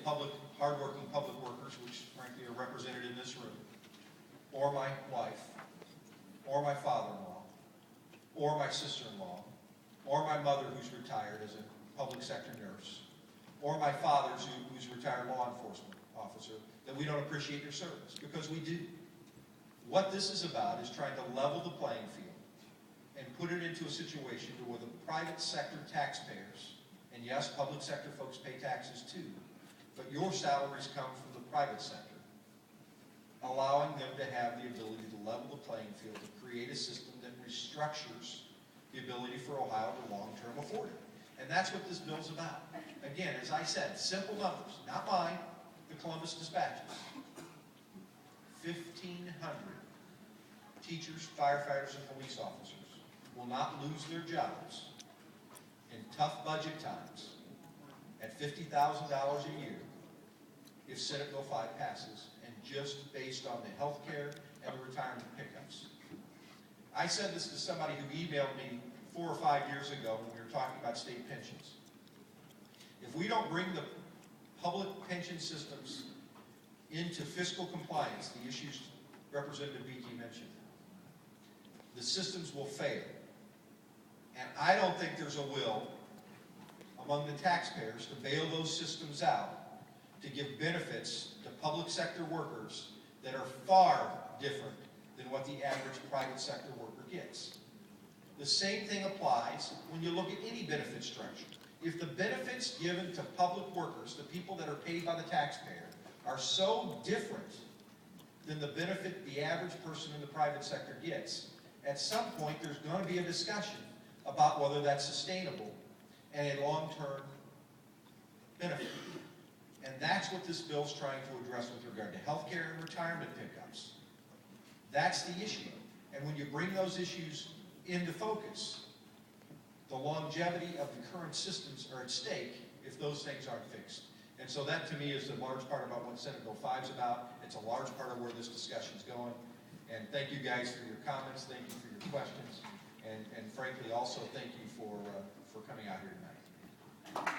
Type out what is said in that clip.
hardworking public workers, which frankly are represented in this room, or my wife, or my father-in-law, or my sister-in-law, or my mother who's retired as a public sector nurse, or my father who's a retired law enforcement officer, that we don't appreciate your service, because we do. What this is about is trying to level the playing field and put it into a situation where the private sector taxpayers, and yes, public sector folks pay taxes too, but your salaries come from the private sector, allowing them to have the ability to level the playing field, to create a system that restructures the ability for Ohio to long-term afford it. And that's what this bill's about. Again, as I said, simple numbers, not mine, the Columbus Dispatches. 1,500 teachers, firefighters, and police officers will not lose their jobs in tough budget times at $50,000 a year if Senate Bill 5 passes, and just based on the health care and the retirement pickups. I said this to somebody who emailed me 4 or 5 years ago when we were talking about state pensions. If we don't bring the public pension systems into fiscal compliance, the issues Representative Beakey mentioned, the systems will fail. And I don't think there's a will among the taxpayers to bail those systems out, to give benefits to public sector workers that are far different than what the average private sector worker gets. The same thing applies when you look at any benefit structure. If the benefits given to public workers, the people that are paid by the taxpayer, are so different than the benefit the average person in the private sector gets, at some point there's going to be a discussion about whether that's sustainable and a long-term benefit. And that's what this bill's trying to address with regard to health care and retirement pickups. That's the issue. And when you bring those issues into focus, the longevity of the current systems are at stake if those things aren't fixed. And so that, to me, is a large part about what Senate Bill 5 is about. It's a large part of where this discussion is going. And thank you guys for your comments. Thank you for your questions. And frankly, also thank you for coming out here tonight.